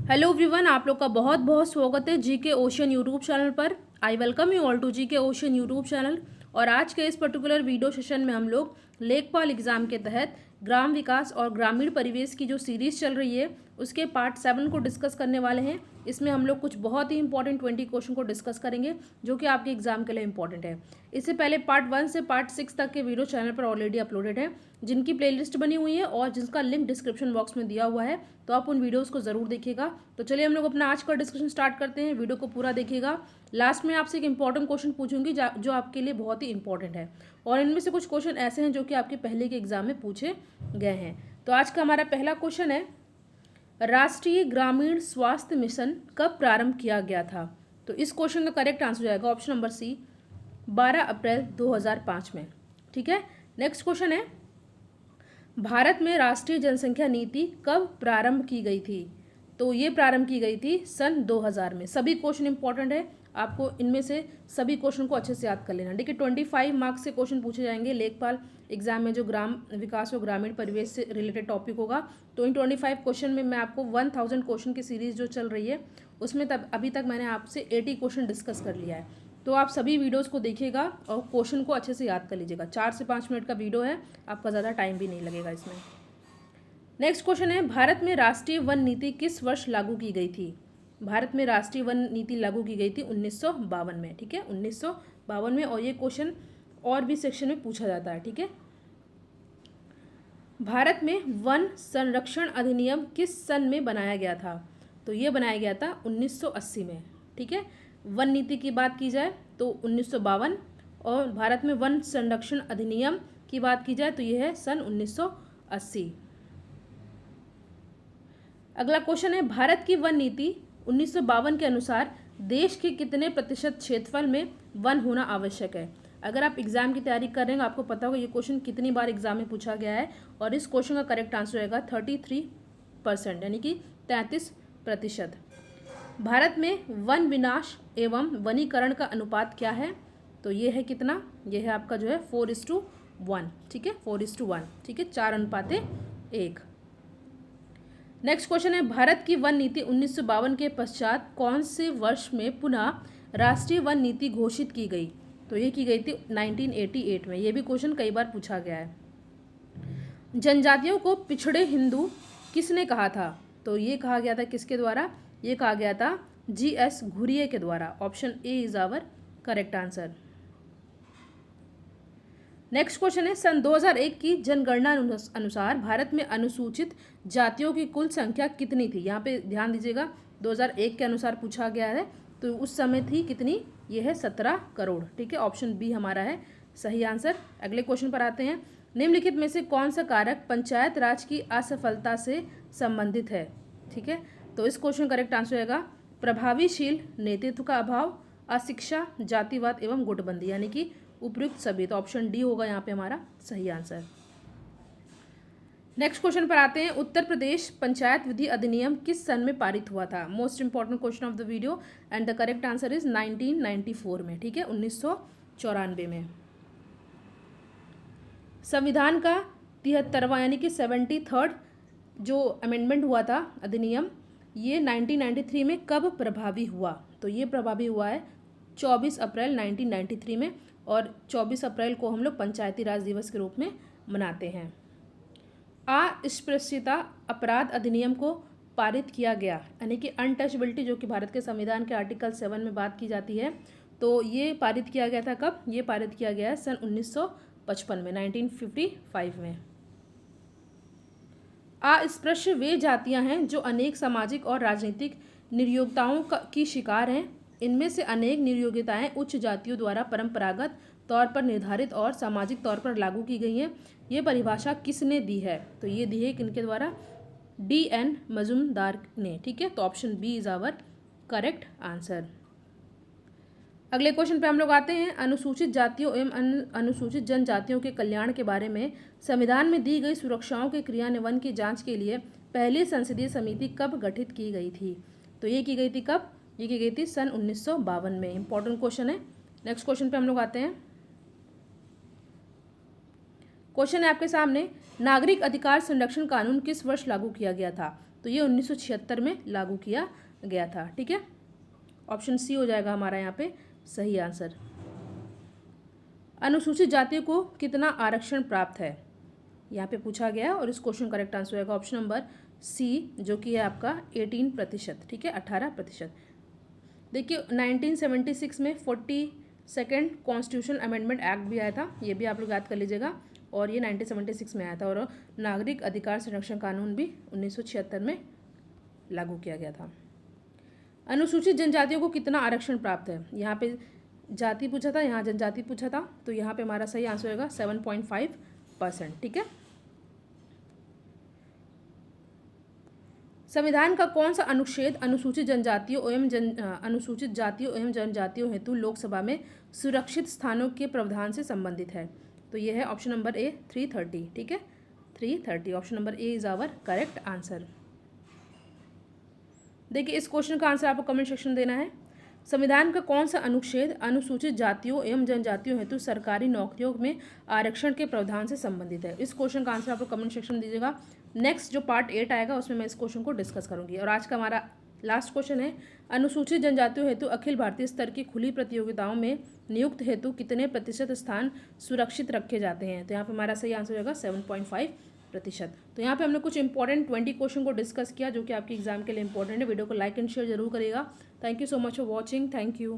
Hello everyone, आप लोग का बहुत बहुत स्वागत है जी के ओशन यूट्यूब चैनल पर। I welcome you all to G K Ocean YouTube channel. और आज के इस पर्टिकुलर वीडियो सेशन में हम लोग लेखपाल एग्जाम के तहत ग्राम विकास और ग्रामीण परिवेश की जो सीरीज चल रही है उसके पार्ट 7 को डिस्कस करने वाले हैं। इसमें हम लोग कुछ बहुत ही इंपॉर्टेंट 20 क्वेश्चन को डिस्कस करेंगे जो कि आपके एग्जाम के लिए इंपॉर्टेंट है। इससे पहले पार्ट 1 से पार्ट 6 तक के वीडियो चैनल पर ऑलरेडी अपलोडेड है, जिनकी प्लेलिस्ट बनी हुई है और जिसका लिंक डिस्क्रिप्शन बॉक्स में दिया हुआ है, तो आप उन वीडियोस को ज़रूर देखिएगा। तो चलिए हम लोग अपना आज का डिस्कशन स्टार्ट करते हैं। वीडियो को पूरा देखिएगा। लास्ट में आपसे एक इंपॉर्टेंट क्वेश्चन पूछूंगी जो आपके लिए बहुत ही इंपॉर्टेंट है, और इनमें से कुछ क्वेश्चन ऐसे हैं जो कि आपके पहले के एग्जाम में पूछे गए हैं। तो आज का हमारा पहला क्वेश्चन है, राष्ट्रीय ग्रामीण स्वास्थ्य मिशन कब प्रारंभ किया गया था? तो इस क्वेश्चन का करेक्ट आंसर जाएगा ऑप्शन नंबर सी, 12 अप्रैल 2005 में। ठीक है। नेक्स्ट क्वेश्चन है, भारत में राष्ट्रीय जनसंख्या नीति कब प्रारंभ की गई थी? तो ये प्रारंभ की गई थी सन 2000 में। सभी क्वेश्चन इंपॉर्टेंट है, आपको इनमें से सभी क्वेश्चन को अच्छे से याद कर लेना। देखिए 25 मार्क्स से क्वेश्चन पूछे जाएंगे लेखपाल एग्जाम में, जो ग्राम विकास और ग्रामीण परिवेश से रिलेटेड टॉपिक होगा। तो इन 25 क्वेश्चन में मैं आपको 1000 क्वेश्चन की सीरीज जो चल रही है उसमें अभी तक मैंने आपसे 80 क्वेश्चन डिस्कस कर लिया है। तो आप सभी वीडियोस को देखिएगा और क्वेश्चन को अच्छे से याद कर लीजिएगा। 4 से 5 मिनट का वीडियो है, आपका ज़्यादा टाइम भी नहीं लगेगा इसमें। नेक्स्ट क्वेश्चन है, भारत में राष्ट्रीय वन नीति किस वर्ष लागू की गई थी? भारत में राष्ट्रीय वन नीति लागू की गई थी 1952 में। ठीक है, 1952 में। और ये क्वेश्चन और भी सेक्शन में पूछा जाता है। ठीक है। भारत में वन संरक्षण अधिनियम किस सन में बनाया गया था? तो ये बनाया गया था 1980 में। ठीक है। वन नीति की बात की जाए तो 1952, और भारत में वन संरक्षण अधिनियम की बात की जाए तो ये है सन 1980। अगला क्वेश्चन है, भारत की वन नीति 1952 के अनुसार देश के कितने प्रतिशत क्षेत्रफल में वन होना आवश्यक है? अगर आप एग्जाम की तैयारी कर रहे हैं आपको पता होगा ये क्वेश्चन कितनी बार एग्जाम में पूछा गया है, और इस क्वेश्चन का करेक्ट आंसर होगा 33%, यानी कि 33%। भारत में वन विनाश एवं वनीकरण का अनुपात क्या है? तो ये है कितना? ये है आपका जो है 4:1। ठीक है, 4:1। ठीक है, 4:1। नेक्स्ट क्वेश्चन है, भारत की वन नीति 1952 के पश्चात कौन से वर्ष में पुनः राष्ट्रीय वन नीति घोषित की गई? तो ये की गई थी 1988 में। ये भी क्वेश्चन कई बार पूछा गया है। जनजातियों को पिछड़े हिंदू किसने कहा था? तो ये कहा गया था किसके द्वारा? ये कहा गया था GS घुरिये के द्वारा। Option A is our correct answer. Next question है, सन 2001 की जनगणना अनुसार भारत में अनुसूचित जातियों की कुल संख्या कितनी थी? यहाँ पे ध्यान दीजिएगा, 2001 के अनुसार पूछा गया है, तो उस समय थी कितनी? ये है 17 करोड़। ठीक है, ऑप्शन बी हमारा है सही आंसर। अगले क्वेश्चन पर आते हैं, निम्नलिखित में से कौन सा कारक पंचायत राज की असफलता से संबंधित है? ठीक है, तो इस क्वेश्चन करेक्ट आंसर होगा प्रभावीशील नेतृत्व का अभाव, अशिक्षा, जातिवाद एवं गुटबंदी, यानी कि उपयुक्त सभी। तो ऑप्शन डी होगा यहाँ पे हमारा सही आंसर। नेक्स्ट क्वेश्चन पर आते हैं, उत्तर प्रदेश पंचायत विधि अधिनियम किस सन में पारित हुआ था? Most important question of the video, and the correct answer is 1994 में। ठीक है, 1994 में। संविधान का 73वां यानी कि 73rd जो अमेंडमेंट हुआ था अधिनियम, ये 1993 में कब प्रभावी हुआ? तो ये प्रभावी हुआ है 24 अप्रैल 1993 में, और 24 अप्रैल को हम लोग पंचायती राज दिवस के रूप में मनाते हैं। अस्पृश्यता अपराध अधिनियम को पारित किया गया, यानी कि अनटचेबिलिटी, जो कि भारत के संविधान के आर्टिकल 7 में बात की जाती है, तो ये पारित किया गया था कब? ये पारित किया गया है सन 1955 में, 1955 में। अस्पृश्य वे जातियां हैं जो अनेक सामाजिक और राजनीतिक निर्योग्यताओं की शिकार हैं। इनमें से अनेक निर्योग्यताएं उच्च जातियों द्वारा परंपरागत तौर पर निर्धारित और सामाजिक तौर पर लागू की गई हैं। ये परिभाषा किसने दी है? तो ये दी है किनके द्वारा? DN मजुमदार ने। ठीक है, तो option B is our correct answer. अगले क्वेश्चन पे हम लोग आते हैं, अनुसूचित जातियों एवं अनुसूचित जनजातियों के कल्याण के बारे में संविधान में दी गई सुरक्षाओं के क्रियान्वयन की जांच के लिए पहली संसदीय समिति कब गठित की गई थी? तो ये की गई थी कब? ये की गई थी सन 1952 में। इंपॉर्टेंट क्वेश्चन है। नेक्स्ट क्वेश्चन पे हम लोग आते हैं। क्वेश्चन है आपके सामने, नागरिक अधिकार संरक्षण कानून किस वर्ष लागू किया गया था? तो ये 1976 में लागू किया गया था। ठीक है, ऑप्शन सी हो जाएगा हमारा यहाँ पे सही आंसर। अनुसूचित जातियों को कितना आरक्षण प्राप्त है, यहाँ पे पूछा गया और इस क्वेश्चन करेक्ट आंसर होगा ऑप्शन नंबर सी, जो कि है आपका 18%। ठीक है, 18%। देखिए 1976 में 42nd कॉन्स्टिट्यूशन अमेंडमेंट एक्ट भी आया था, ये भी आप लोग याद कर लीजिएगा, और ये 1976 में आया था। और नागरिक अधिकार संरक्षण कानून भी 1976 में लागू किया गया था। अनुसूचित जनजातियों को कितना आरक्षण प्राप्त है, यहाँ पे जाति पूछा था, यहाँ जनजाति पूछा था, तो यहाँ पे हमारा सही आंसर होगा 7.5%। ठीक है, संविधान का कौन सा अनुच्छेद अनुसूचित जनजातियों एवं अनुसूचित जातियों एवं जनजातियों हेतु लोकसभा में सुरक्षित स्थानों के प्रावधान से संबंधित है, तो यह है ऑप्शन नंबर ए 330। ठीक है, 330, option number A is our correct answer. देखिए इस क्वेश्चन का आंसर आपको कमेंट सेक्शन देना है। संविधान का कौन सा अनुच्छेद अनुसूचित जातियों एवं जनजातियों हेतु सरकारी नौकरियों में आरक्षण के प्रावधान से संबंधित है, इस क्वेश्चन का आंसर आपको कमेंट सेक्शन में दीजिएगा। नेक्स्ट जो पार्ट 8 आएगा उसमें मैं इस क्वेश्चन को डिस्कस करूंगी। और आज का हमारा लास्ट क्वेश्चन है, अनुसूचित जनजातियों हेतु अखिल भारतीय स्तर की खुली प्रतियोगिताओं में नियुक्त हेतु कितने प्रतिशत स्थान सुरक्षित रखे जाते हैं, तो यहाँ पर हमारा सही आंसर होगा 7.5%। तो यहाँ पे हमने कुछ इंपॉर्टेंट 20 क्वेश्चन को डिस्कस किया जो कि आपके एग्जाम के लिए इंपॉर्टेंट है। वीडियो को लाइक एंड शेयर जरूर करिएगा। Thank you so much for watching. Thank you.